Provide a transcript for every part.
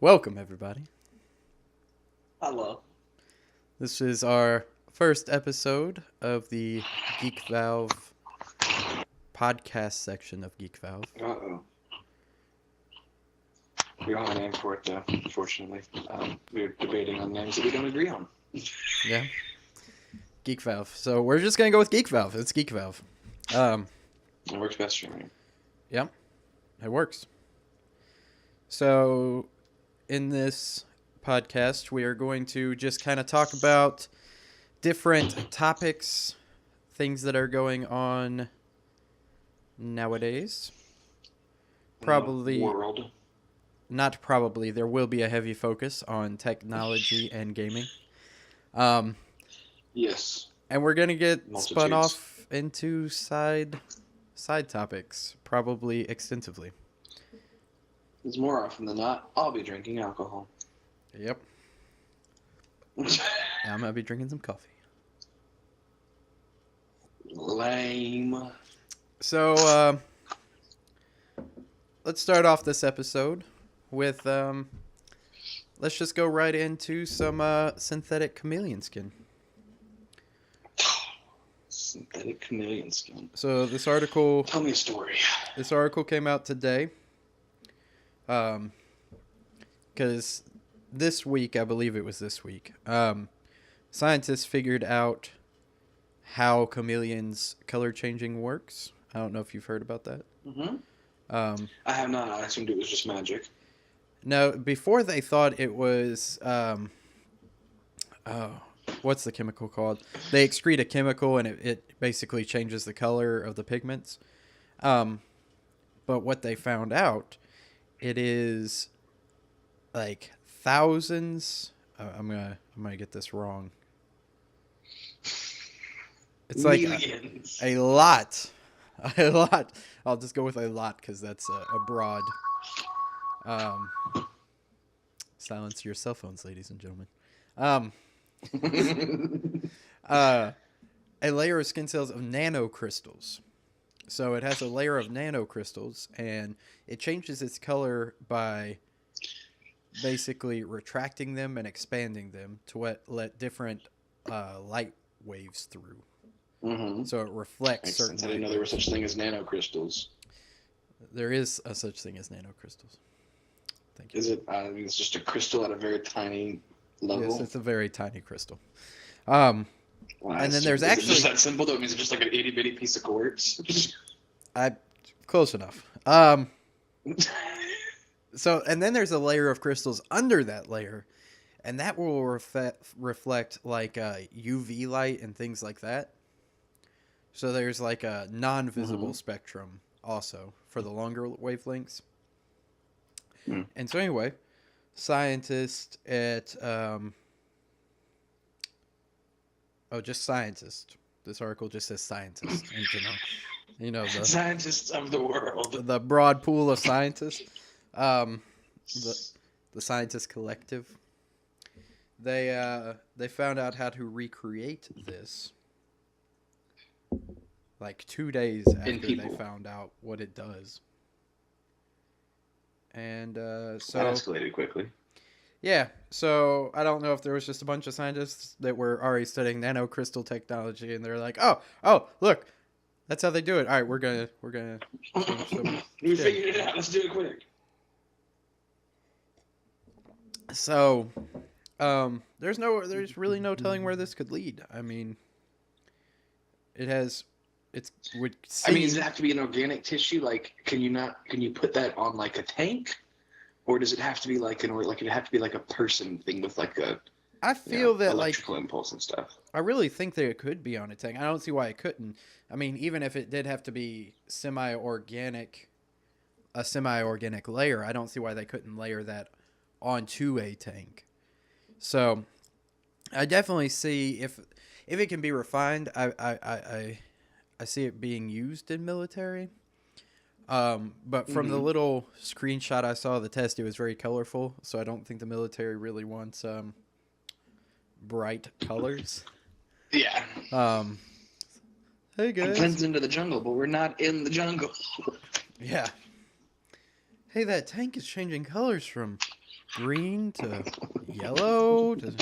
Welcome, everybody. Hello. This is our first episode of the Geekvalve Podcast section of Geekvalve. Uh-oh. We don't have a name for it, though, unfortunately. We're debating on names that we don't agree on. Yeah. Geekvalve. So we're just going to go with Geekvalve. It's Geekvalve. It works best for me. Yeah, it works. So in this podcast, we are going to just kind of talk about different topics, things that are going on nowadays. Probably, World. not probably, there will be a heavy focus on technology and gaming. Yes. And we're going to get spun Multitudes. off into side topics, probably extensively. Because more often than not, I'll be drinking alcohol. Yep. I'm going to be drinking some coffee. Lame. So, let's start off this episode with, let's just go right into some synthetic chameleon skin. Synthetic chameleon skin. So this article Tell me a story. came out today. Because this week, I believe it was this week, scientists figured out how chameleons' color changing works. I don't know if you've heard about that. Mm-hmm. I have not. I assumed it was just magic. No, before they thought it was, what's the chemical called? They excrete a chemical and it basically changes the color of the pigments. But what they found out, it is like thousands. I'm gonna get this wrong. It's like Millions. a lot. I'll just go with a lot because that's a broad. Silence your cell phones, ladies and gentlemen. A layer of skin cells of nanocrystals. So it has a layer of nanocrystals, and it changes its color by basically retracting them and expanding them to let different light waves through. Mm-hmm. So it reflects Makes certain. sense. I didn't know there was such thing as nanocrystals. There is a such thing as nanocrystals. Thank you. Is it? It's just a crystal at a very tiny level. Yes, it's a very tiny crystal. Wow, and then there's is it actually just that simple though. Is it just like an itty bitty piece of quartz? Close enough. So and then there's a layer of crystals under that layer, and that will reflect like UV light and things like that. So there's like a non-visible spectrum also for the longer wavelengths. Mm. And so anyway, scientists at just scientists. This article just says scientists in general. You know, the Scientists of the world. the broad pool of scientists. The scientist collective. They found out how to recreate this like 2 days after they found out what it does. And so that escalated quickly. Yeah, so I don't know if there was just a bunch of scientists that were already studying nanocrystal technology, and they're like, oh, look, that's how they do it. All right, we're gonna change some. We figured it out. Let's do it quick. So, there's really no telling where this could lead. I mean, does it have to be an organic tissue? Like, can you put that on like a tank? Or does it have to be like a person thing with like a? I feel that electrical impulse and stuff. I really think that it could be on a tank. I don't see why it couldn't. I mean, even if it did have to be a semi-organic layer, I don't see why they couldn't layer that onto a tank. So, I definitely see if it can be refined. I see it being used in military. But from the little screenshot I saw of the test, it was very colorful. So I don't think the military really wants bright colors. Yeah. Hey guys. It blends into the jungle, but we're not in the jungle. Yeah. Hey, that tank is changing colors from green to yellow to...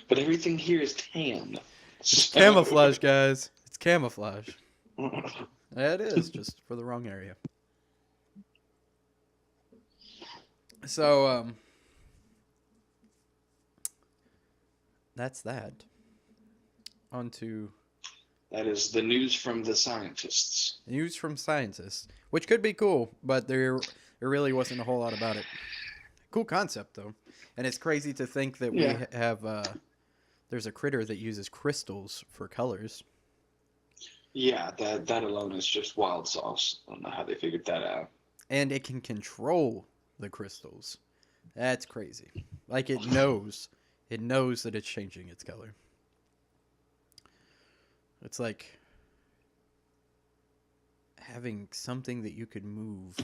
But everything here is tan. It's camouflage, guys. It's camouflage. Yeah, it is, just for the wrong area. So, that's that. On to... That is the news from the scientists. News from scientists, which could be cool, but there really wasn't a whole lot about it. Cool concept, though. And it's crazy to think that we have... there's a critter that uses crystals for colors. Yeah, that alone is just wild sauce. I don't know how they figured that out. And it can control the crystals. That's crazy. Like, it knows. It knows that it's changing its color. It's like having something that you could move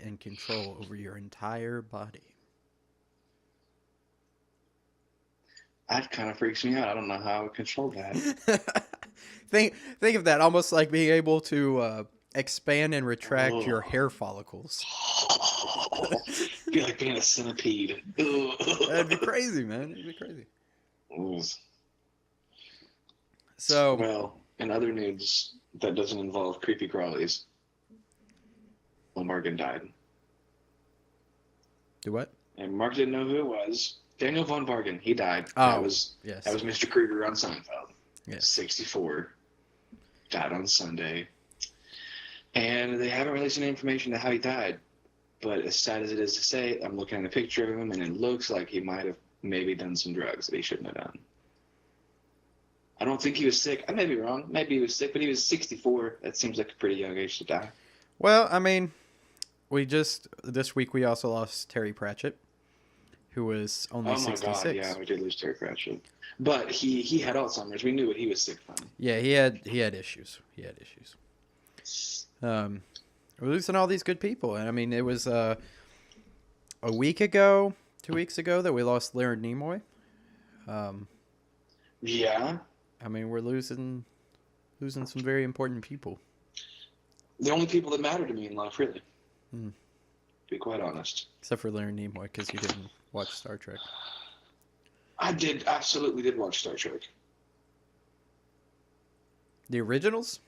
and control over your entire body. That kind of freaks me out. I don't know how I would control that. Think of that, almost like being able to expand and retract your hair follicles. Be like being a centipede. That'd be crazy, man. It'd be crazy. Ooh. So, well, in other news that doesn't involve creepy crawlies, Morgan died. Do what? And Mark didn't know who it was. Daniel von Bargen, he died. Oh, that was Mr. Kruger on Seinfeld. Yes. 64. Died on Sunday. And they haven't released any information to how he died. But as sad as it is to say, I'm looking at a picture of him, and it looks like he might have maybe done some drugs that he shouldn't have done. I don't think he was sick. I may be wrong. Maybe he was sick, but he was 64. That seems like a pretty young age to die. Well, I mean, this week we also lost Terry Pratchett, who was only 66. God, yeah, we did lose Terry Pratchett. But he had Alzheimer's. We knew what he was sick from. Yeah, he had issues. We're losing all these good people. And I mean, it was a week ago, 2 weeks ago that we lost Leonard Nimoy. Yeah. I mean, we're losing some very important people. The only people that matter to me in life, really. To be quite honest. Except for Leonard Nimoy, because you didn't watch Star Trek. I absolutely did watch Star Trek. The originals?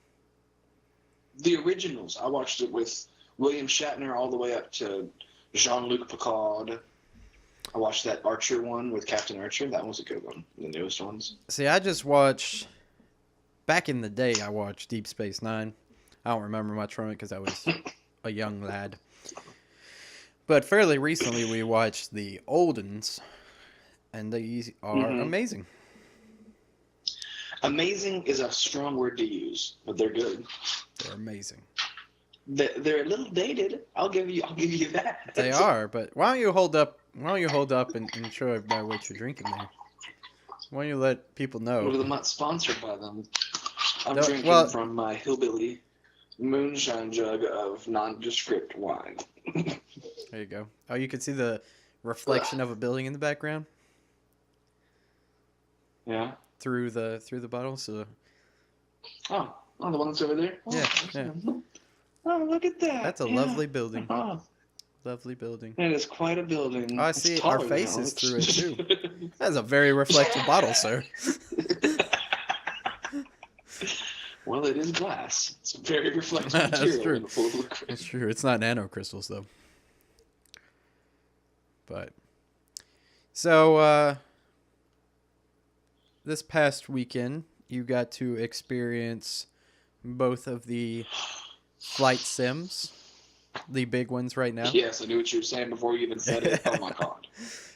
The originals. I watched it with William Shatner all the way up to Jean-Luc Picard. I watched that Archer one with Captain Archer. That was a good one. The newest ones. See, I just watched... Back in the day, I watched Deep Space Nine. I don't remember much from it because I was a young lad. But fairly recently, we watched the old ones, and they are amazing. Amazing is a strong word to use, but they're good. They're amazing. They're a little dated. I'll give you that. They are, but why don't you hold up and show everybody what you're drinking there? Why don't you let people know? Well, I'm not sponsored by them. I'm drinking from my hillbilly moonshine jug of nondescript wine. There you go. Oh, you can see the reflection of a building in the background. Yeah. Through the bottle. So. Oh, the one that's over there. Oh, yeah. Oh, look at that. That's a lovely building. Oh. Lovely building. It is quite a building. Oh, I see our faces through it too. That's a very reflective bottle, sir. Well, it is glass. It's a very reflective material. That's true. That's true. It's not nanocrystals, though. But so this past weekend, you got to experience both of the flight sims, the big ones right now. Yes, I knew what you were saying before you even said it. Oh my God.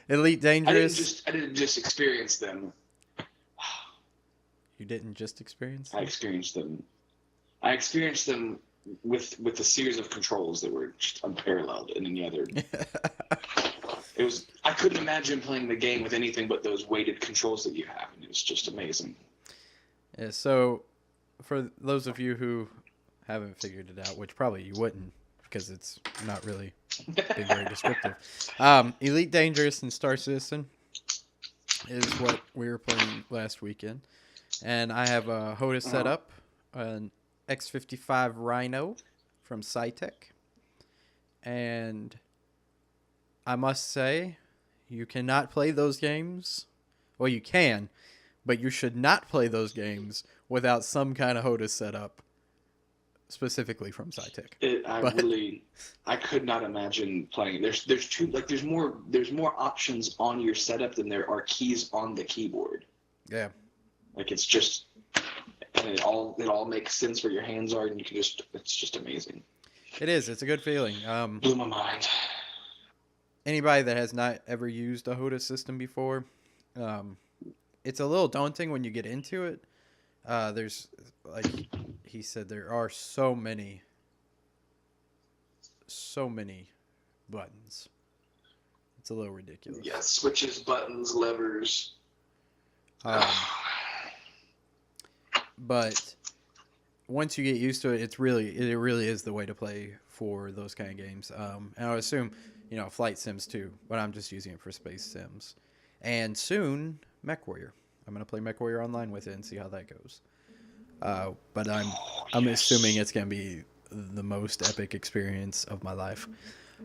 Elite Dangerous. I didn't just experience them. You didn't just experience them? I experienced them. I experienced them with a series of controls that were just unparalleled in any other. It was. I couldn't imagine playing the game with anything but those weighted controls that you have, and it was just amazing. Yeah. So, for those of you who haven't figured it out, which probably you wouldn't, because it's not really being very descriptive. Elite Dangerous and Star Citizen is what we were playing last weekend. And I have a HOTAS set up, an X55 Rhino from Cytec. And I must say, you cannot play those games. Well, you can, but you should not play those games without some kind of HOTAS setup, specifically from SciTech. I could not imagine playing. There's more options on your setup than there are keys on the keyboard. Yeah. Like it's just, and it all makes sense where your hands are, and it's just amazing. It is. It's a good feeling. Blew my mind. Anybody that has not ever used a HOTAS system before, it's a little daunting when you get into it. There's, like he said, there are so many buttons. It's a little ridiculous. Yeah, switches, buttons, levers. But once you get used to it, it really is the way to play for those kind of games. And I would assume, flight sims too, but I'm just using it for space sims. And soon, MechWarrior. I'm gonna play MechWarrior Online with it and see how that goes. But I'm assuming it's gonna be the most epic experience of my life.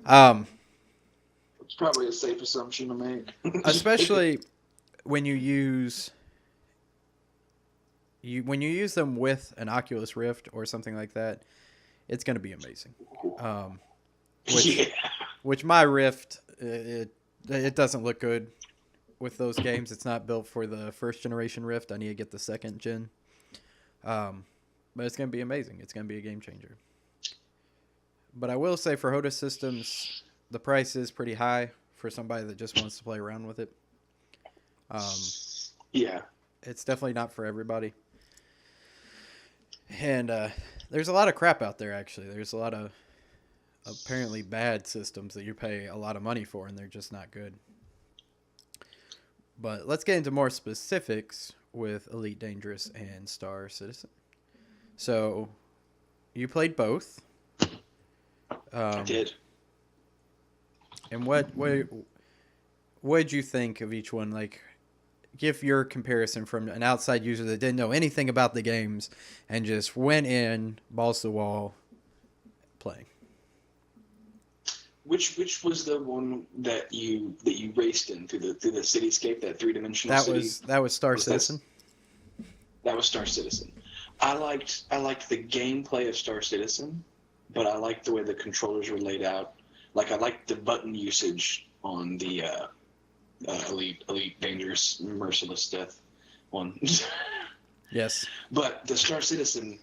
It's probably a safe assumption to make. Especially when you use them with an Oculus Rift or something like that, it's going to be amazing. Which my Rift, it doesn't look good with those games. It's not built for the first generation Rift. I need to get the second gen. But it's going to be amazing. It's going to be a game changer. But I will say for HOTAS systems, the price is pretty high for somebody that just wants to play around with it. Yeah. It's definitely not for everybody. And there's a lot of crap out there, actually. There's a lot of apparently bad systems that you pay a lot of money for, and they're just not good. But let's get into more specifics with Elite Dangerous and Star Citizen. So, you played both. I did. And what did you think of each one? Like, give your comparison from an outside user that didn't know anything about the games and just went in, balls to the wall, playing. Which was the one that you raced in through the cityscape, that 3-dimensional city? That was Star Citizen. That was Star Citizen. I liked the gameplay of Star Citizen, but I liked the way the controllers were laid out. Like, I liked the button usage on the Elite Dangerous Merciless Death one. Yes. But the Star Citizen,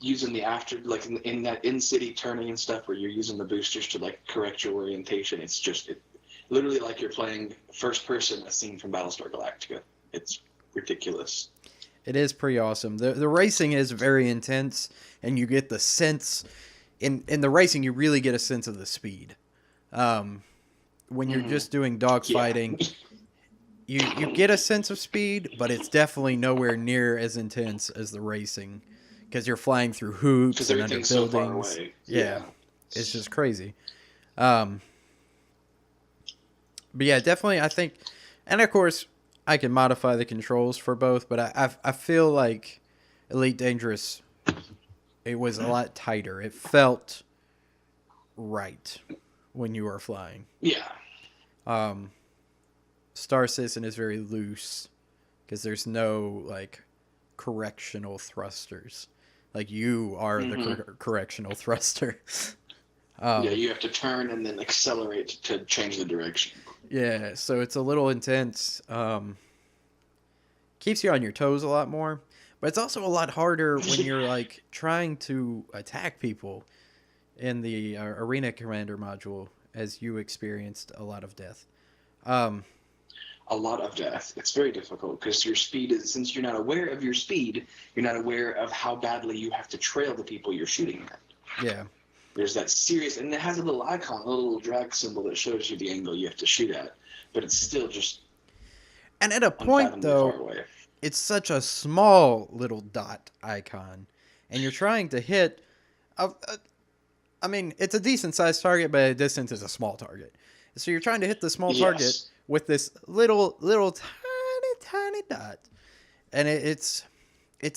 using the after, like in that in-city turning and stuff where you're using the boosters to like correct your orientation, it's just literally like you're playing first person a scene from Battlestar Galactica. It's ridiculous. It is pretty awesome. The racing is very intense, and you get the sense in the racing. You really get a sense of the speed. When you're just doing dogfighting, you get a sense of speed, but it's definitely nowhere near as intense as the racing because you're flying through hoops and under buildings. So far away. Yeah, it's just crazy. But yeah, definitely, I think, and of course, I can modify the controls for both, but I feel like Elite Dangerous, it was a lot tighter. It felt right when you are flying. Yeah. Star Citizen is very loose because there's no like correctional thrusters. Like you are the correctional thruster. Yeah, you have to turn and then accelerate to change the direction. Yeah, so it's a little intense. Keeps you on your toes a lot more, but it's also a lot harder when you're like trying to attack people in the Arena Commander module, as you experienced a lot of death. A lot of death. It's very difficult because your speed is, since you're not aware of your speed, you're not aware of how badly you have to trail the people you're shooting at. Yeah. There's that serious, and it has a little icon, a little drag symbol that shows you the angle you have to shoot at, but it's still just. And at a point, though, it's such a small little dot icon, and you're trying to hit. I mean, it's a decent sized target, but at distance is a small target. So you're trying to hit the small target with this little tiny dot, and it's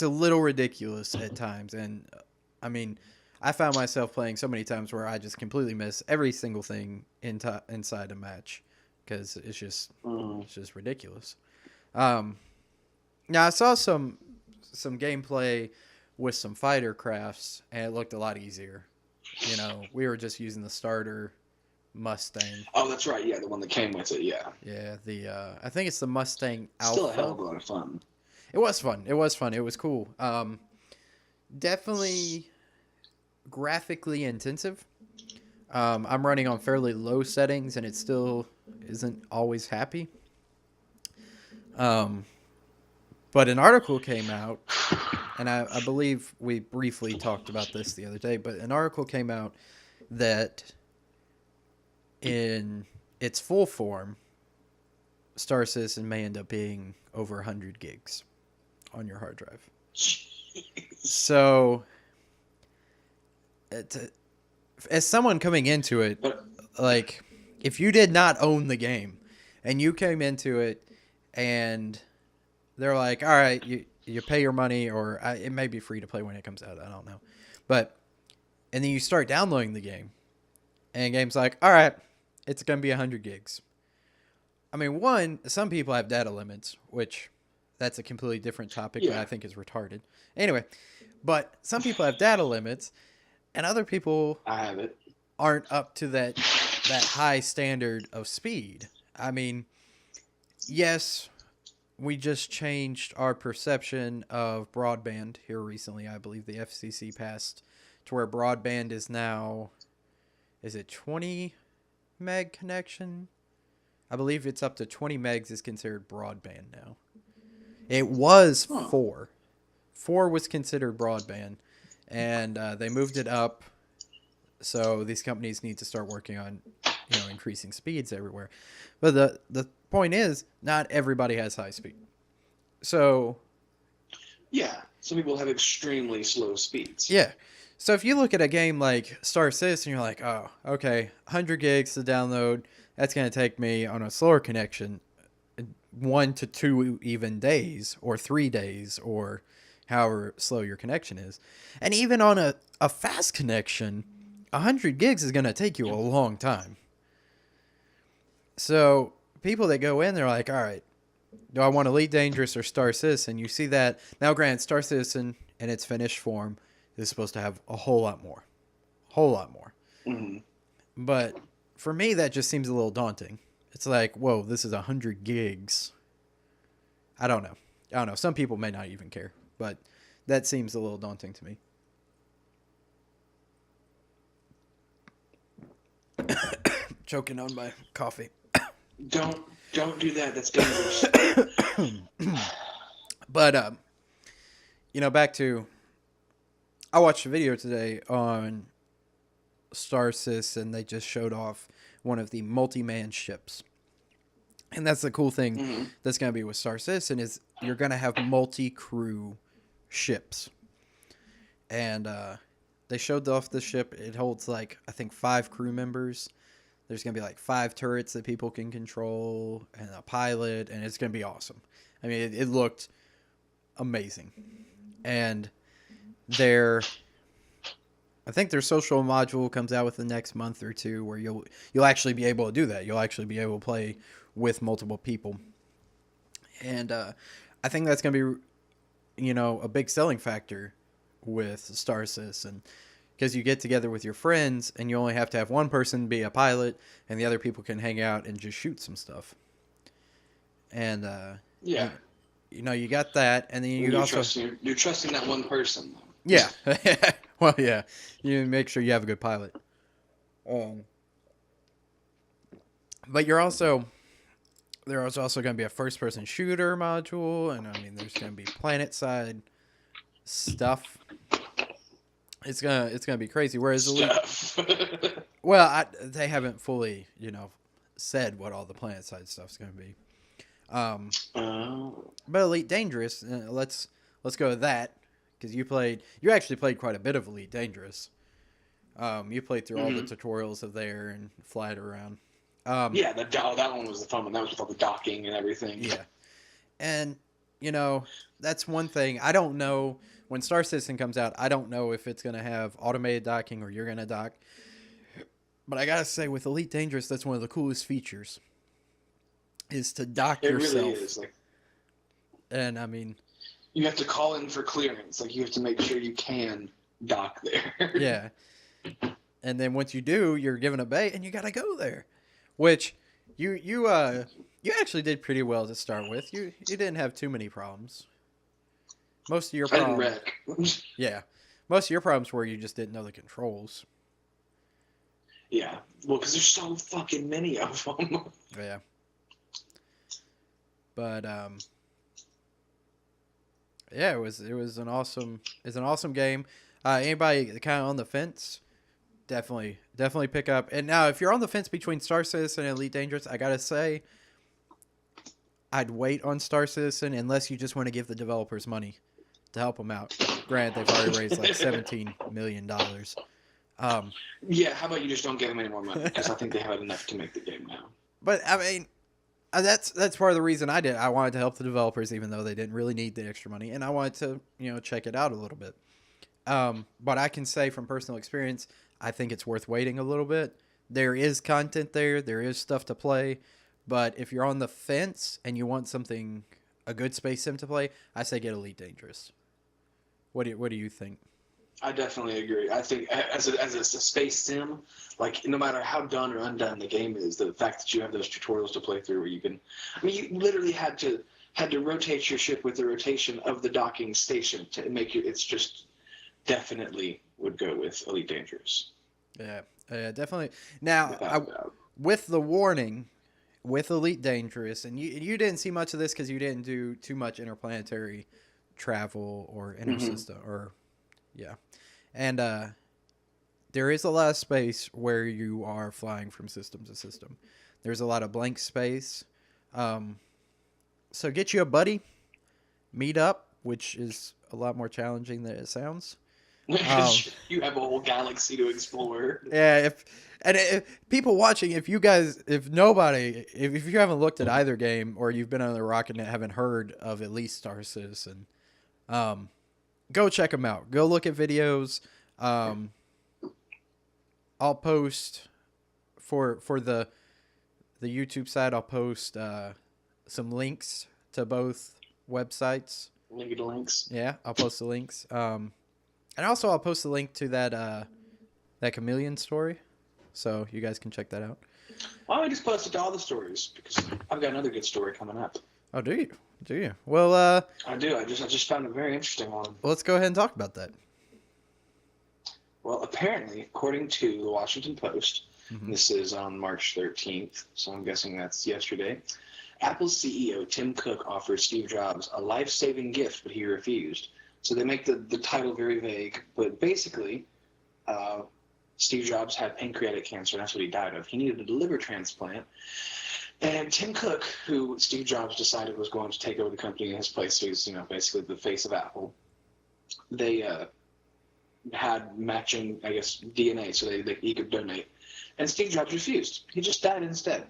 a little ridiculous at times. And I mean, I found myself playing so many times where I just completely miss every single thing inside a match because it's just ridiculous. Now I saw some gameplay with some fighter crafts, and it looked a lot easier. You know, we were just using the starter Mustang. Oh, that's right. Yeah, the one that came with it. Yeah. Yeah, I think it's the Mustang Alpha. Still a hell of a lot of fun. It was fun. It was fun. It was cool. Definitely graphically intensive. I'm running on fairly low settings, and it still isn't always happy. But an article came out, and I believe we briefly talked about this the other day, but an article came out that in its full form, Star Citizen may end up being over 100 gigs on your hard drive. So, as someone coming into it, like, if you did not own the game, and you came into it, and they're like, all right, you pay your money, or it may be free to play when it comes out, I don't know. And then you start downloading the game, and the game's like, all right, it's going to be 100 gigs. I mean, some people have data limits, which that's a completely different topic that I think is retarded. Anyway, but some people have data limits, and other people aren't up to that high standard of speed. I mean, yes, we just changed our perception of broadband here recently. I believe the FCC passed to where broadband is now, is it 20 meg connection? I believe it's up to 20 megs is considered broadband now. It was 4. 4 was considered broadband, and they moved it up. So these companies need to start working on, increasing speeds everywhere. But the point is, not everybody has high speed. So, yeah, some people have extremely slow speeds. Yeah. So if you look at a game like Star Citizen, you're like, oh, okay, 100 gigs to download. That's going to take me on a slower connection 1 to 2 even days, or 3 days, or however slow your connection is. And even on a fast connection, 100 gigs is going to take you a long time. So people that go in, they're like, all right, do I want Elite Dangerous or Star Citizen? You see that. Now, granted, Star Citizen in its finished form is supposed to have a whole lot more. Mm-hmm. But for me, that just seems a little daunting. It's like, whoa, this is 100 gigs. I don't know. Some people may not even care, but that seems a little daunting to me. Choking on my coffee. Don't do that. That's dangerous. But back to, I watched a video today on Star Citizen, and they just showed off one of the multi-man ships. And that's the cool thing that's going to be with Star Citizen, is you're going to have multi-crew ships. And they showed off the ship. It holds, I think 5 crew members. There's going to be 5 turrets that people can control, and a pilot, and it's going to be awesome. I mean, it looked amazing. And I think their social module comes out within the next month or two, where you'll actually be able to do that. You'll actually be able to play with multiple people. And I think that's going to be, a big selling factor with Star Citizen, because you get together with your friends, and you only have to have one person be a pilot, and the other people can hang out and just shoot some stuff. And you got that, and then you're trusting that one person. Yeah. Well, yeah. You make sure you have a good pilot. But there's also going to be a first-person shooter module, and there's going to be planet-side stuff. It's gonna be crazy. Whereas they haven't fully, said what all the planet-side stuff's going to be. But Elite Dangerous, let's go with that, because you actually played quite a bit of Elite Dangerous. You played through all the tutorials of there and fly it around. That one was the fun one. That was with all the docking and everything. Yeah. And you know, that's one thing. I don't know when Star Citizen comes out. I don't know if it's gonna have automated docking or you're gonna dock. But I gotta say, with Elite Dangerous, that's one of the coolest features is to dock It yourself. really is. Like, and I mean, you have to call in for clearance. Like, you have to make sure you can dock there. yeah. And then once you do, you're given a bay, and you gotta go there, which you actually did pretty well to start with. You didn't have too many problems. Most of your I didn't problems, wreck. yeah, most of your problems were you just didn't know the controls. Yeah, well, because there's so fucking many of them. Yeah. But yeah, it was an awesome game. Anybody kind of on the fence, definitely pick up. And now, if you're on the fence between Star Citizen and Elite Dangerous, I gotta say, I'd wait on Star Citizen unless you just want to give the developers money to help them out. Granted, they've already raised like $17 million. Yeah, how about you just don't give them any more money? Because I think they have enough to make the game now. But I mean, that's part of the reason I did. I wanted to help the developers, even though they didn't really need the extra money, and I wanted to check it out a little bit. But I can say from personal experience, I think it's worth waiting a little bit. There is content there. There is stuff to play. But if you're on the fence and you want a good space sim to play, I say get Elite Dangerous. What do you think? I definitely agree. I think as a space sim, like no matter how done or undone the game is, the fact that you have those tutorials to play through where you can, I mean, you literally had to rotate your ship with the rotation of the docking station to make you. It's just definitely would go with Elite Dangerous. Yeah, definitely. Now, with the warning, with Elite Dangerous, and you didn't see much of this because you didn't do too much interplanetary travel or intersystem or. Yeah. And there is a lot of space where you are flying from system to system. There's a lot of blank space. So get you a buddy, meet up, which is a lot more challenging than it sounds. You have a whole galaxy to explore. Yeah, if people watching, if you haven't looked at either game or you've been on the rocket and haven't heard of at least Star Citizen, go check them out. Go look at videos. I'll post for the YouTube side. I'll post some links to both websites. Link to links. Yeah, I'll post the links. And also I'll post the link to that chameleon story, so you guys can check that out. Why don't we just post it to all the stories? Because I've got another good story coming up. Oh, do you? Do you? Well, I do. I just found a very interesting one. Let's go ahead and talk about that. Well, apparently, according to the Washington Post, this is on March 13th, so I'm guessing that's yesterday, Apple's CEO Tim Cook offered Steve Jobs a life-saving gift, but he refused. So they make the title very vague, but basically, Steve Jobs had pancreatic cancer, and that's what he died of. He needed a liver transplant. And Tim Cook, who Steve Jobs decided was going to take over the company in his place, so he's basically the face of Apple. They had matching, I guess, DNA, so he could donate. And Steve Jobs refused. He just died instead.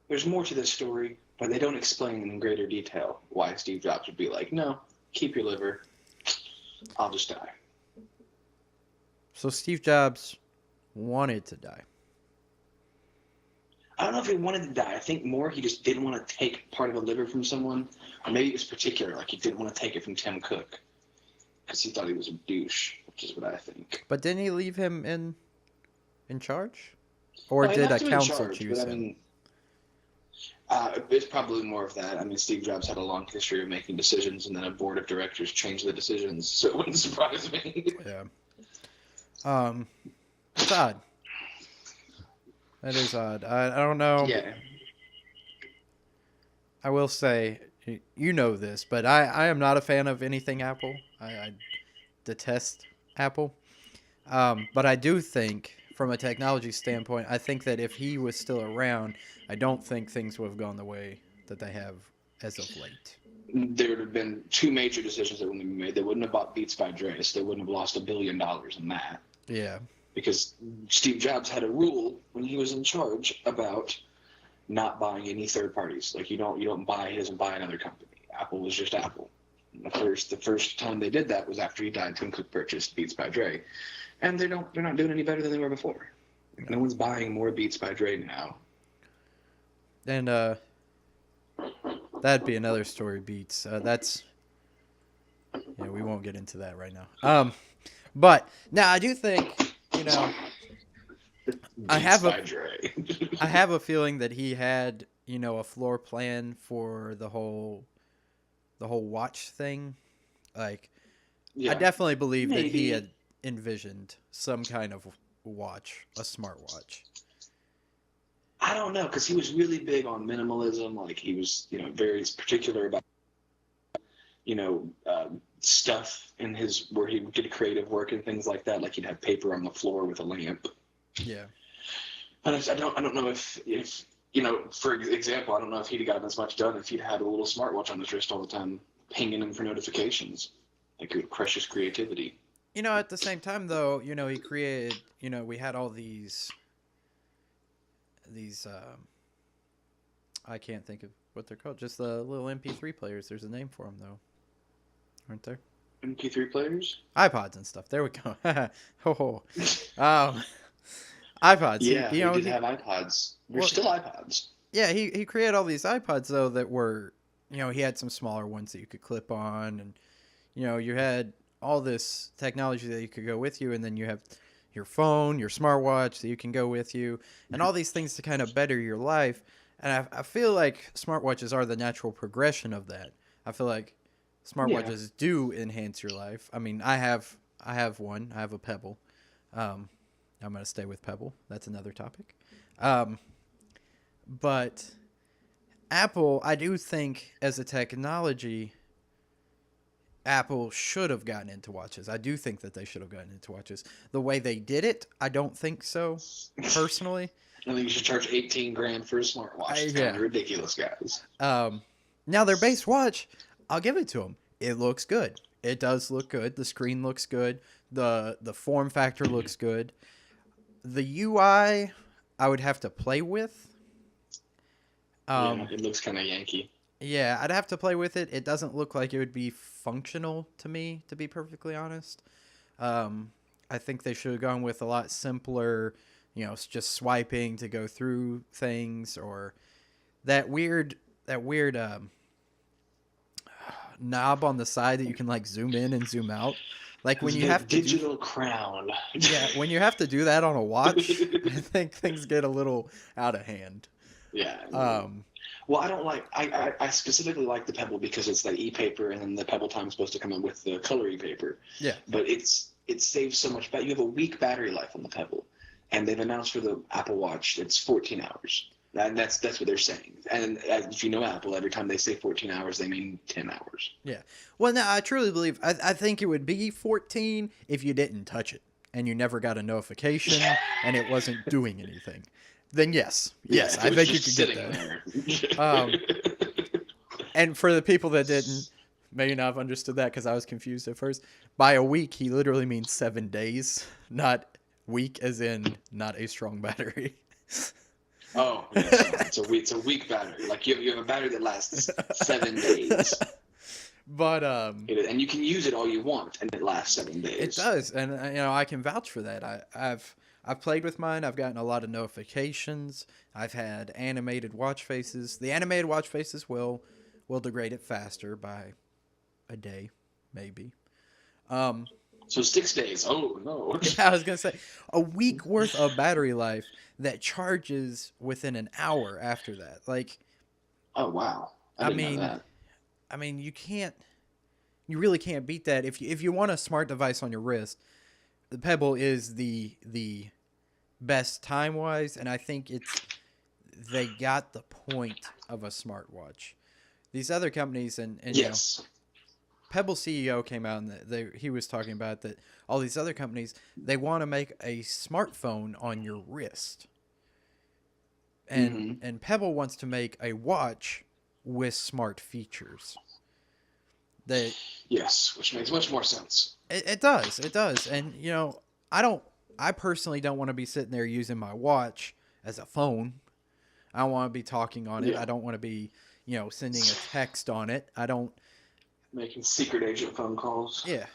There's more to this story, but they don't explain in greater detail why Steve Jobs would be like, no, keep your liver. I'll just die. So Steve Jobs wanted to die. I don't know if he wanted to die. I think more he just didn't want to take part of a liver from someone. Or maybe it was particular, like he didn't want to take it from Tim Cook. Because he thought he was a douche, which is what I think. But didn't he leave him in charge? Or did a council choose him? I mean, it's probably more of that. I mean, Steve Jobs had a long history of making decisions, and then a board of directors changed the decisions, so it wouldn't surprise me. Yeah. It's odd. That is odd. I don't know. Yeah. I will say, you know this, but I am not a fan of anything Apple. I detest Apple. But I do think, from a technology standpoint, I think that if he was still around, I don't think things would have gone the way that they have as of late. There would have been two major decisions that wouldn't have been made. They wouldn't have bought Beats by Dre. They wouldn't have lost $1 billion in that. Yeah. Because Steve Jobs had a rule when he was in charge about not buying any third parties. Like he doesn't buy another company. Apple was just Apple. The first time they did that was after he died. Tim Cook purchased Beats by Dre, and they're not doing any better than they were before. No one's buying more Beats by Dre now. And that'd be another story, Beats. We won't get into that right now. But now I do think, I have a feeling that he had, a floor plan for the whole watch thing. Like, yeah, I definitely believe that he had envisioned some kind of watch, a smartwatch. I don't know, because he was really big on minimalism. Like, he was, very particular about, stuff in his, where he did creative work and things like that. Like, he'd have paper on the floor with a lamp. Yeah. And I don't know if for example, I don't know if he'd gotten as much done if he'd had a little smartwatch on his wrist all the time, pinging him for notifications. Like, it would crush his creativity. At the same time, though, he created, we had all these I can't think of what they're called. Just the little MP3 players. There's a name for them, though. Aren't there? MP3 players? iPods and stuff. There we go. iPods. Yeah, he did have iPods. There's still iPods. Yeah, he created all these iPods, though, that were, he had some smaller ones that you could clip on. And, you had all this technology that you could go with you. And then you have your phone, your smartwatch that you can go with you. And all these things to kind of better your life. And I feel like smartwatches are the natural progression of that. I feel like smartwatches do enhance your life. I mean, I have one. I have a Pebble. I'm going to stay with Pebble. That's another topic. But Apple, I do think as a technology, Apple should have gotten into watches. I do think that they should have gotten into watches. The way they did it, I don't think so, personally. I think you should charge $18,000 for a smartwatch. It's kind of ridiculous, guys. Now, their base watch, I'll give it to them. It looks good. It does look good. The screen looks good. The form factor looks good. The UI, I would have to play with. It looks kind of Yankee. Yeah, I'd have to play with it. It doesn't look like it would be functional to me, to be perfectly honest. I think they should have gone with a lot simpler, just swiping to go through things, or that weird knob on the side that you can like zoom in and zoom out. Like when you have to digital crown. Yeah, when you have to do that on a watch, I think things get a little out of hand. Yeah. Well, I don't like. I specifically like the Pebble because it's that e-paper, and then the Pebble Time is supposed to come in with the color e-paper. Yeah. But it saves so much. You have a weak battery life on the Pebble, and they've announced for the Apple Watch it's 14 hours. And that's what they're saying. And if you know Apple, every time they say 14 hours, they mean 10 hours. Yeah. Well, no, I truly believe. I think it would be 14 if you didn't touch it and you never got a notification and it wasn't doing anything. Then yes, I think you could get that. And for the people that didn't, may not have understood that because I was confused at first. By a week, he literally means 7 days, not weak as in not a strong battery. Oh, yes, it's a weak battery. Like you have a battery that lasts 7 days. But and you can use it all you want, and it lasts 7 days. It does, and I can vouch for that. I've played with mine. I've gotten a lot of notifications. I've had animated watch faces. The animated watch faces will degrade it faster by a day, maybe. So 6 days. Oh no. Yeah, I was gonna say a week worth of battery life that charges within an hour after that. Like, oh wow. I didn't know that. I mean, you really can't beat that. If you want a smart device on your wrist, the Pebble is the best time wise, and I think they got the point of a smartwatch. These other companies and yes. Pebble CEO came out and he was talking about that all these other companies, they want to make a smartphone on your wrist. And Pebble wants to make a watch with smart features. Yes, which makes much more sense. It does. And I personally don't want to be sitting there using my watch as a phone. I don't want to be talking on it. Yeah. I don't want to be, sending a text on it. I don't. Making secret agent phone calls. Yeah,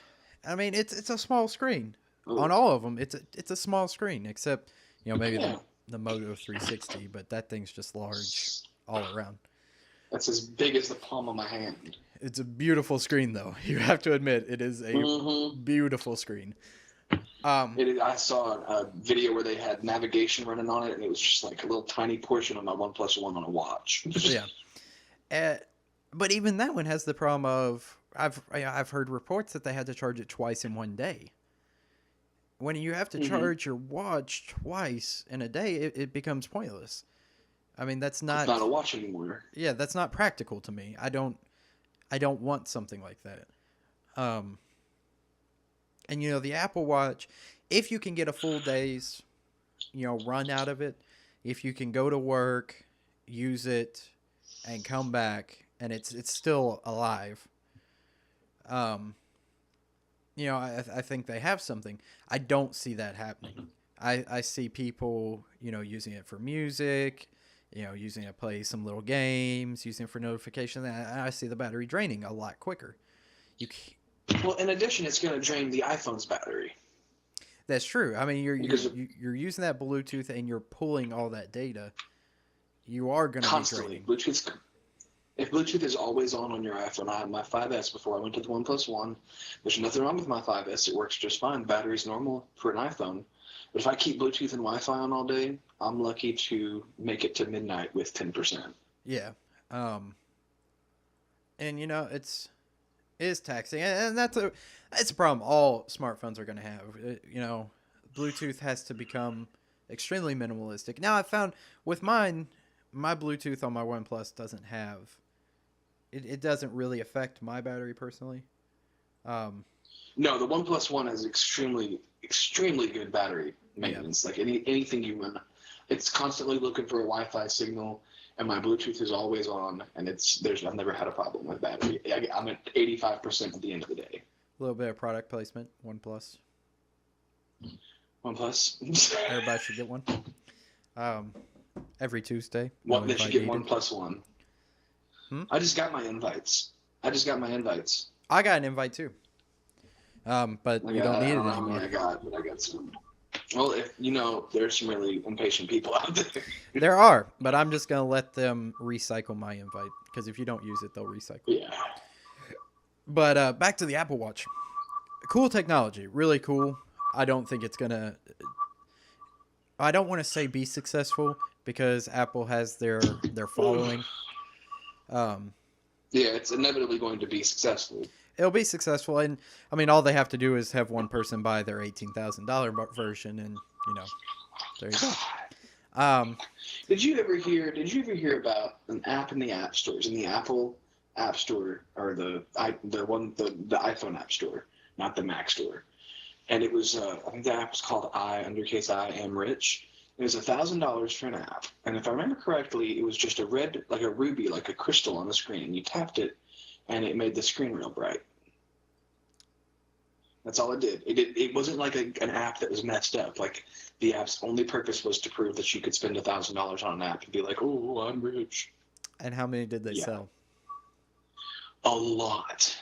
I mean it's a small screen Ooh. on all of them. It's a small screen except maybe Yeah. the Moto 360, but that thing's just large all around. That's as big as the palm of my hand. It's a beautiful screen, though. You have to admit, it is a beautiful scrin. I saw a video where they had navigation running on it, and it was just like a little tiny portion of my OnePlus One on a watch. Yeah. But even that one has the problem of I've heard reports that they had to charge it twice in one day. When you have to charge your watch twice in a day, it becomes pointless. I mean, that's not... It's not a watch anymore. Yeah, that's not practical to me. I don't want something like that. And, the Apple Watch, if you can get a full day's, run out of it, if you can go to work, use it, and come back, and it's still alive, I think they have something. I don't see that happening. I see people, using it for music, using it to play some little games, using it for notification. I see the battery draining a lot quicker. Well, in addition, it's going to drain the iPhone's battery. That's true. I mean, you're using that Bluetooth and you're pulling all that data. You are going to be draining. If Bluetooth is always on your iPhone, I had my 5S before I went to the OnePlus One. There's nothing wrong with my 5S. It works just fine. Battery's normal for an iPhone. But if I keep Bluetooth and Wi-Fi on all day, I'm lucky to make it to midnight with 10%. Yeah. And it is taxing, and that's a problem all smartphones are going to have. Bluetooth has to become extremely minimalistic. Now I found with mine, my Bluetooth on my OnePlus doesn't have. It doesn't really affect my battery personally. No, the OnePlus One has extremely, extremely good battery maintenance. Yeah. Like anything you run, it's constantly looking for a Wi-Fi signal, and my Bluetooth is always on, and I've never had a problem with battery. I'm at 85% at the end of the day. A little bit of product placement. OnePlus. Everybody should get one. Every Tuesday. They should get OnePlus One. I just got my invites. I got an invite too. But you don't need it anymore. I got some. Well, there's some really impatient people out there. There are, but I'm just going to let them recycle my invite, because if you don't use it, they'll recycle. Yeah. But back to the Apple Watch. Cool technology. Really cool. I don't think it's going to... I don't want to say be successful, because Apple has their following. Yeah, it's inevitably going to be successful. It'll be successful, and I mean, all they have to do is have one person buy their $18,000 version, and there you go. Did you ever hear about an app in the app stores, in the Apple App Store, or the iPhone App Store, not the Mac Store? And it was I think the app was called I Am Rich. It was $1,000 for an app, and if I remember correctly, it was just a red, like a ruby, like a crystal on the screen, and you tapped it, and it made the screen real bright. That's all it did. It wasn't like an app that was messed up. Like, the app's only purpose was to prove that you could spend $1,000 on an app and be like, "Oh, I'm rich." And how many did they sell? A lot.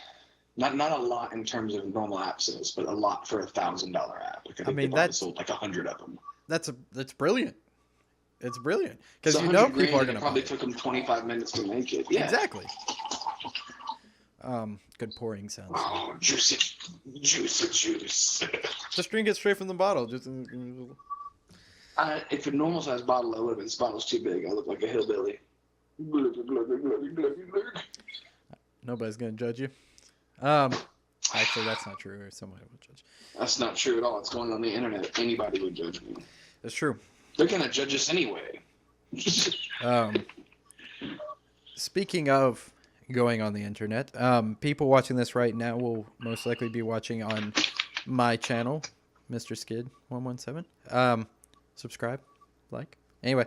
Not a lot in terms of normal app sales, but a lot for $1,000 app. Like, I think they probably sold like 100 of them. That's brilliant. It's brilliant, because people are going to probably took them 25 minutes to make it. Yeah. Exactly. Good pouring sounds. Oh, juicy juice. Just drink it straight from the bottle. If a normal size bottle, I would. This bottle's too big. I look like a hillbilly. Nobody's gonna judge you. Actually, that's not true. Somebody will judge. That's not true at all. It's going on the internet. Anybody would judge me. That's true. They're gonna judge us anyway. Speaking of going on the internet, people watching this right now will most likely be watching on my channel, Mr. Skid 117. Subscribe, like. Anyway,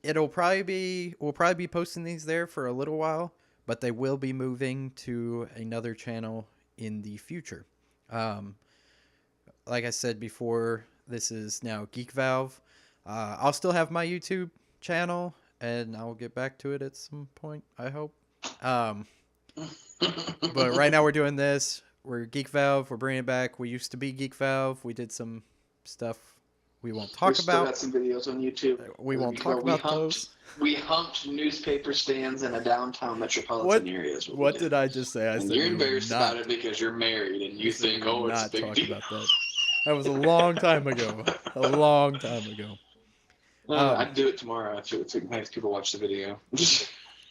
we'll probably be posting these there for a little while, but they will be moving to another channel in the future. Like I said before, this is now Geekvalve. I'll still have my YouTube channel, and I'll get back to it at some point, I hope. But right now we're doing this. We're Geekvalve. We're bringing it back. We used to be Geekvalve. We did some stuff we won't talk We about. got some videos on YouTube. We won't talk about those. We humped newspaper stands in a downtown metropolitan area. What did I just say? And you're embarrassed about it because you're married and you think, oh, it's a big deal. About that. That was a long time ago. A long time ago. I'd do it tomorrow to make people watch the video.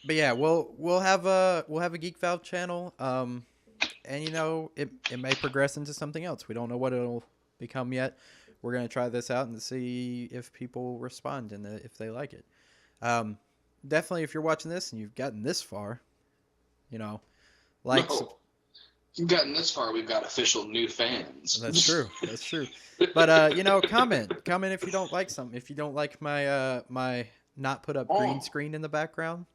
But yeah, we'll have a Geekvalve channel. And you know, it may progress into something else. We don't know what it'll become yet. We're gonna try this out and see if people respond and if they like it. Definitely, if you're watching this and you've gotten this far, you know, like. No. If you've gotten this far, we've got official new fans. That's true. That's true. But you know, comment if you don't like something. If you don't like my my not put up green screen in the background,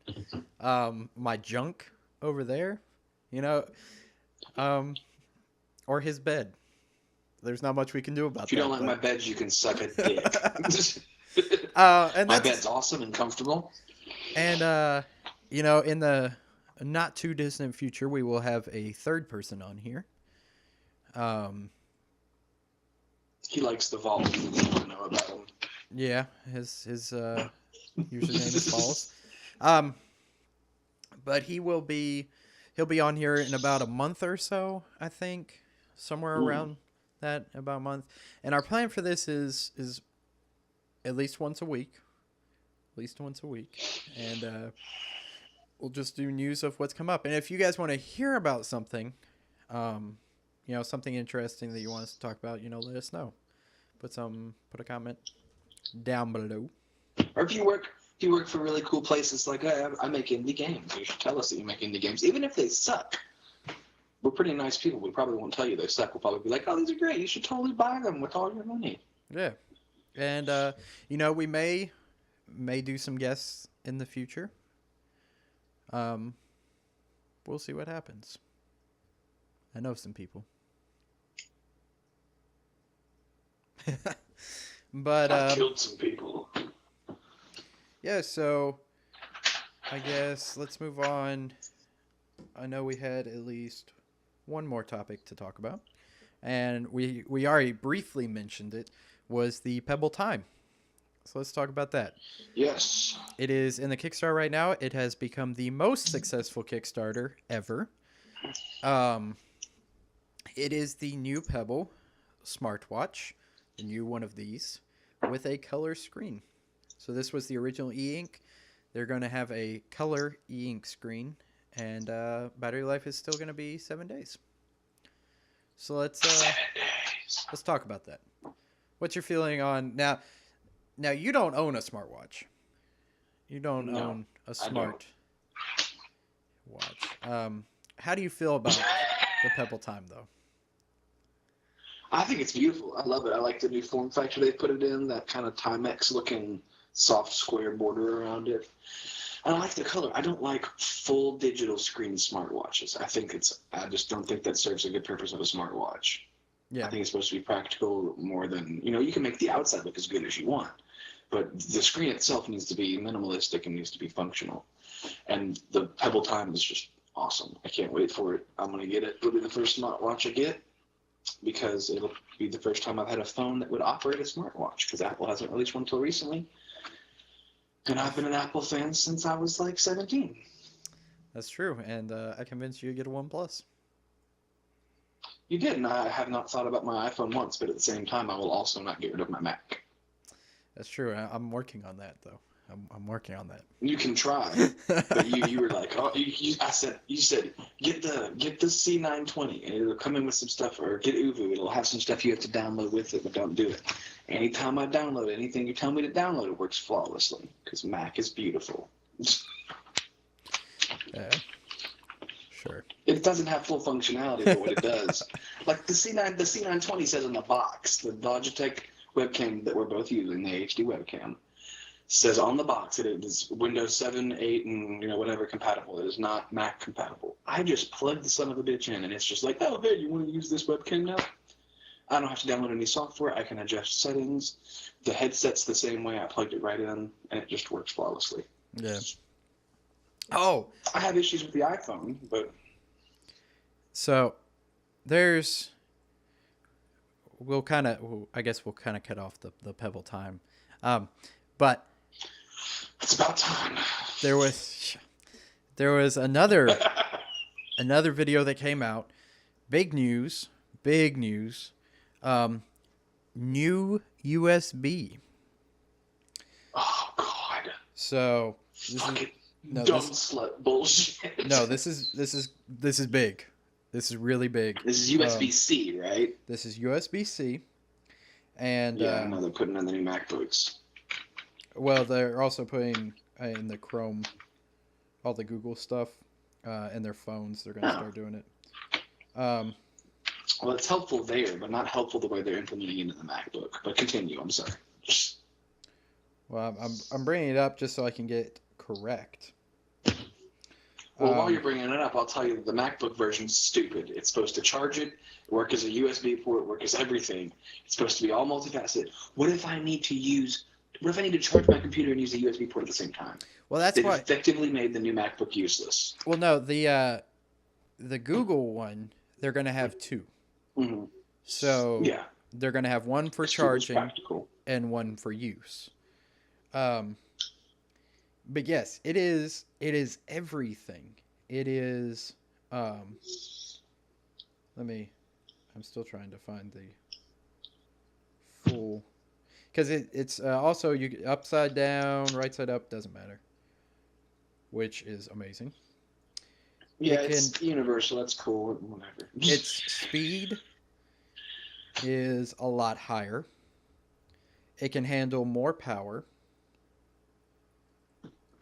my junk over there, you know, or his bed. There's not much we can do about that. If you don't like my bed, you can suck a dick. And my bed's awesome and comfortable. And you know, in the not too distant future, we will have a third person on here. He likes the vault. You don't know about him. Yeah, his username is Balls. But he'll be on here in about a month or so, I think, somewhere around that, about a month. And our plan for this is at least once a week. And we'll just do news of what's come up. And if you guys want to hear about something, you know, something interesting that you want us to talk about, you know, let us know. Put a comment down below. Or if you work for really cool places like I make indie games, you should tell us that you make indie games, even if they suck. We're pretty nice people. We probably won't tell you they suck. We'll probably be like, oh, these are great. You should totally buy them with all your money. Yeah. And, you know, we may do some guests in the future. We'll see what happens. I know some people. But, I killed some people. Yeah, so I guess let's move on. I know we had at least one more topic to talk about, and we already briefly mentioned it, was the Pebble Time. So let's talk about that. Yes. It is in the Kickstarter right now. It has become the most successful Kickstarter ever. It is the new Pebble smartwatch, the new one of these, with a color screen. So this was the original e-ink. They're going to have a color e-ink screen, and battery life is still going to be 7 days. So let's talk about that. What's your feeling on now? Now you don't own a smartwatch. You don't own a smart watch. How do you feel about the Pebble Time though? I think it's beautiful. I love it. I like the new form factor they put it in, that kind of Timex looking soft square border around it. And I like the color. I don't like full digital screen smartwatches. I just don't think that serves a good purpose of a smartwatch. Yeah. I think it's supposed to be practical more than, you can make the outside look as good as you want, but the screen itself needs to be minimalistic and needs to be functional. And the Pebble Time is just awesome. I can't wait for it. I'm going to get it. It'll be the first smartwatch I get, because it'll be the first time I've had a phone that would operate a smartwatch, because Apple hasn't released one until recently. And I've been an Apple fan since I was like 17. That's true. And I convinced you to get a OnePlus. You did, and I have not thought about my iPhone once, but at the same time, I will also not get rid of my Mac. That's true. I'm working on that, though. I'm working on that. You can try, but you were like, oh, you said get the C920, and it'll come in with some stuff, or get Uvu, it'll have some stuff you have to download with it, but don't do it. Anytime I download anything you tell me to download, it works flawlessly, because Mac is beautiful. Yeah. Sure. It doesn't have full functionality, but what it does, like the C920 says on the box, the Logitech webcam that we're both using, the HD webcam, says on the box that it is Windows 7, 8, and whatever compatible. It is not Mac compatible. I just plugged the son of a bitch in, and it's just like, oh, hey, you want to use this webcam now? I don't have to download any software. I can adjust settings. The headset's the same way. I plugged it right in, and it just works flawlessly. Yeah. Oh. I have issues with the iPhone, but... So, there's... I guess we'll kind of cut off the Pebble Time. But... It's about time. There was another video that came out. Big news. New USB. Oh God. So fucking dumb slut bullshit. No, this is big. This is really big. This is USB-C, right? This is USB-C. And yeah, I know they're putting in the new MacBooks. Well, they're also putting in the Chrome, all the Google stuff, in their phones. They're going to start doing it. Well, it's helpful there, but not helpful the way they're implementing it in the MacBook. But continue. I'm sorry. Well, I'm bringing it up just so I can get correct. Well, while you're bringing it up, I'll tell you that the MacBook version's stupid. It's supposed to charge it, work as a USB port, work as everything. It's supposed to be all multifaceted. What if I need to charge my computer and use a USB port at the same time? Well, that's They've why effectively made the new MacBook useless. Well, no, the Google one, they're going to have two. Mm-hmm. So yeah, they're going to have one for charging and one for use. But yes, it is everything. It is. I'm still trying to find the full, because it's also you upside down, right side up, doesn't matter, which is amazing. Yeah, it's universal. That's cool. Whatever. Its speed is a lot higher. It can handle more power.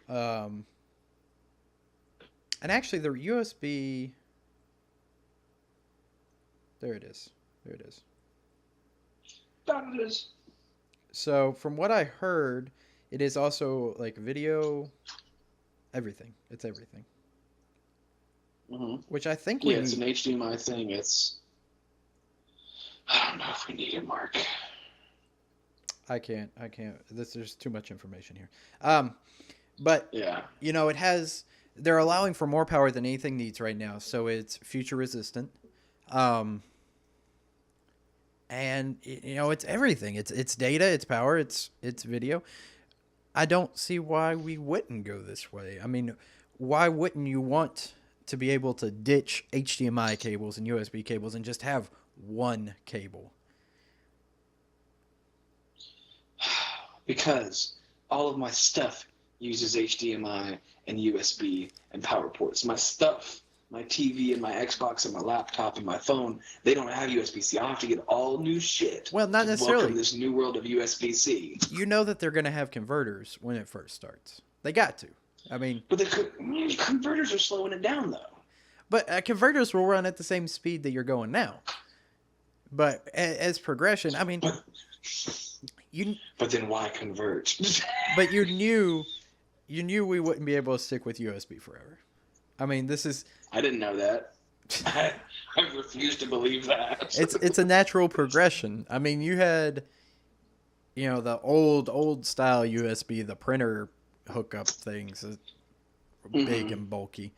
And actually, the USB. There it is. There it is. That it is. So, from what I heard, it is also like video, everything. It's everything. Mm-hmm. Which I think it's an HDMI thing. I don't know if we need it, Mark. I can't. There's too much information here. But yeah, it has. They're allowing for more power than anything needs right now, so it's future resistant. And it's everything. It's data, it's power, it's video. I don't see why we wouldn't go this way. I mean, why wouldn't you want to be able to ditch HDMI cables and USB cables and just have one cable? Because all of my stuff uses HDMI and USB and power ports. My stuff, my TV and my Xbox and my laptop and my phone, they don't have USB-C. I have to get all new shit. Well, not necessarily. Welcome this new world of USB-C. You know that they're going to have converters when it first starts. They got to. I mean, but the converters are slowing it down, though. But converters will run at the same speed that you're going now. But as progression, I mean, But then why convert? But you knew we wouldn't be able to stick with USB forever. I mean, this is. I didn't know that. I refuse to believe that. It's a natural progression. I mean, you had, the old style USB, the printer hookup things, big and bulky.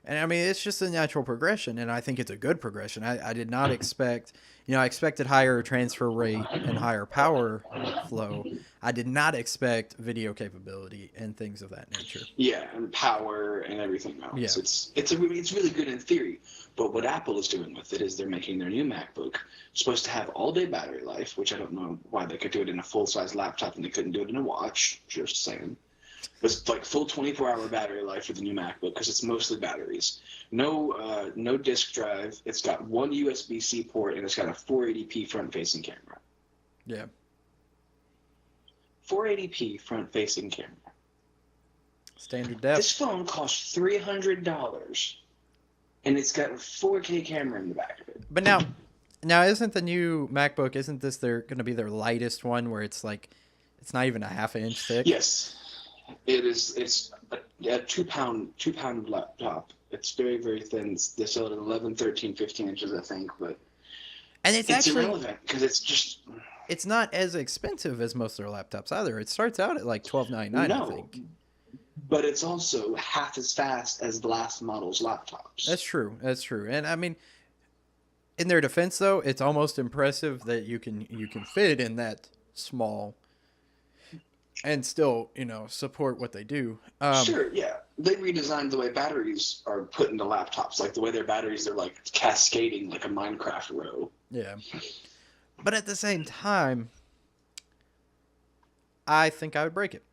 And I mean, it's just a natural progression, and I think it's a good progression. I did not expect, I expected higher transfer rate and higher power flow. I did not expect video capability and things of that nature. Yeah, and power and everything else. Yeah. It's really good in theory, but what Apple is doing with it is they're making their new MacBook supposed to have all-day battery life, which I don't know why they could do it in a full-size laptop and they couldn't do it in a watch. Just saying. It's like full 24-hour battery life for the new MacBook because it's mostly batteries. No disk drive. It's got one USB-C port and it's got a 480p front-facing camera. Yeah. 480p front-facing camera. Standard depth. This phone costs $300, and it's got a 4K camera in the back of it. But now isn't the new MacBook? Isn't this going to be their lightest one, where it's like it's not even a half an inch thick? Yes. It is. It's a 2 pound laptop. It's very, very thin. They sell it at 11, 13, 15 inches, I think. But And it's It's actually irrelevant because it's just it's not as expensive as most of their laptops either. It starts out at like $12.99, I no. think. But it's also half as fast as the last model's laptops. That's true. That's true. And I mean, in their defense, though, it's almost impressive that you can fit in that small and still, support what they do. Sure, yeah. They redesigned the way batteries are put into laptops, like the way their batteries are like cascading like a Minecraft row. Yeah. But at the same time, I think I would break it.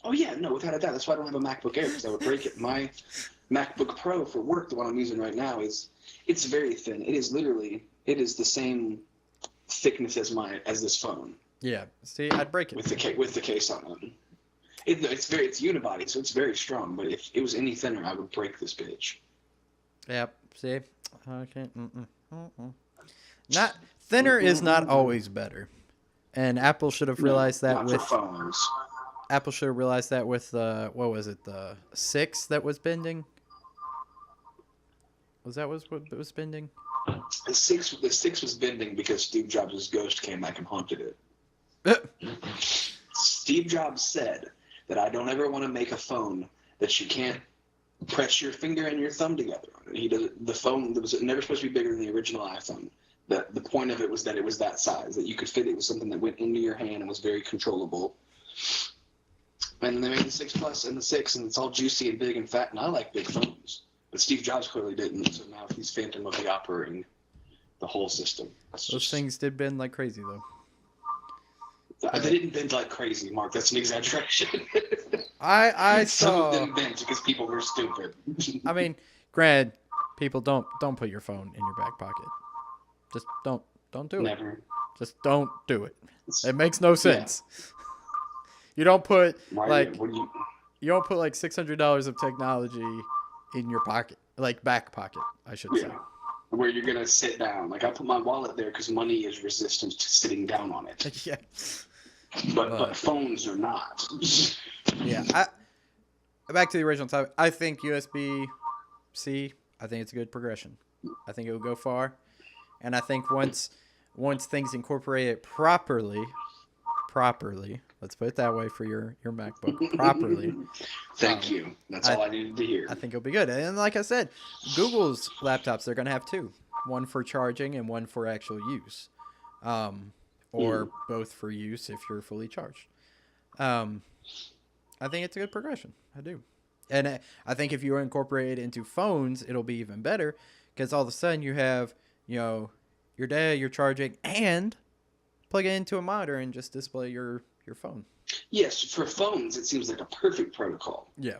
Oh yeah, no, without a doubt. That's why I don't have a MacBook Air, because I would break it. My MacBook Pro for work, the one I'm using right now, it's very thin. It is the same thickness as this phone. Yeah. See, I'd break it with the case on it. It's unibody, so it's very strong. But if it was any thinner, I would break this bitch. Yep. See, okay. Not thinner is not always better, and Apple should have realized that not with for phones. Apple should have realized that with what was it, the 6 that was bending? What was bending? The six was bending because Steve Jobs' ghost came back and haunted it. Steve Jobs said that I don't ever want to make a phone that you can't press your finger and your thumb together on it. The phone that was never supposed to be bigger than the original iPhone. The point of it was that it was that size, that you could fit it with something that went into your hand and was very controllable. And then they made the 6 Plus and the 6, and it's all juicy and big and fat, and I like big phones. But Steve Jobs clearly didn't, so now he's Phantom of the Opera-ing the whole system. Those things did bend like crazy, though. They didn't bend like crazy, Mark. That's an exaggeration. I Some saw. of them bent because people were stupid. I mean, granted, people don't put your phone in your back pocket. Just don't do it. Never. Just don't do it. It makes no sense. Yeah. You don't put you don't put like $600 of technology in your pocket, like back pocket, I should say. Where you're gonna sit down. Like I put my wallet there because money is resistant to sitting down on it. Yeah. But phones are not. Yeah. Back to the original topic. I think USB-C. I think it's a good progression. I think it will go far, and I think once things incorporate it properly. Let's put it that way for your MacBook. Properly. Thank you. That's all I needed to hear. I think it'll be good. And like I said, Google's laptops, they're going to have 2. One for charging and one for actual use. Or both for use if you're fully charged. I think it's a good progression. I do. And I think if you incorporate it into phones, it'll be even better. Because all of a sudden you have, your data, you're charging, and plug it into a monitor and just display your phone. Yes, for phones, it seems like a perfect protocol. Yeah,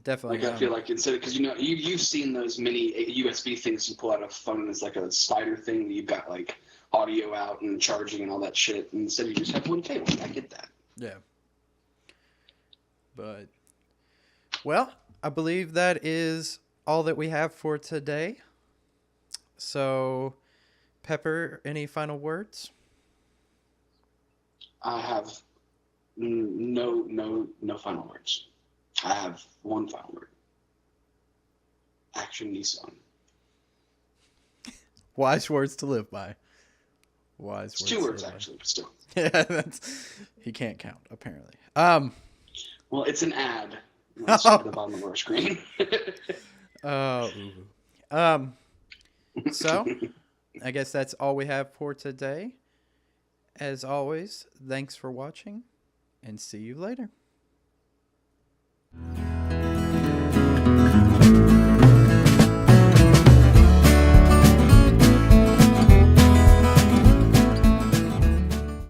definitely. Like I feel like instead of, because you've seen those mini USB things you pull out of a phone, and it's like a spider thing. You've got like audio out and charging and all that shit. And instead you just have one cable. I get that. Yeah. But well, I believe that is all that we have for today. So, Pepper, any final words? I have no final words. I have one final word. Action Nissan. Wise words to live by. Wise it's words. 2 words actually, but still. Yeah, he can't count apparently. Well, it's an ad. It's at the bottom of our screen. So, I guess that's all we have for today. As always, thanks for watching, and see you later.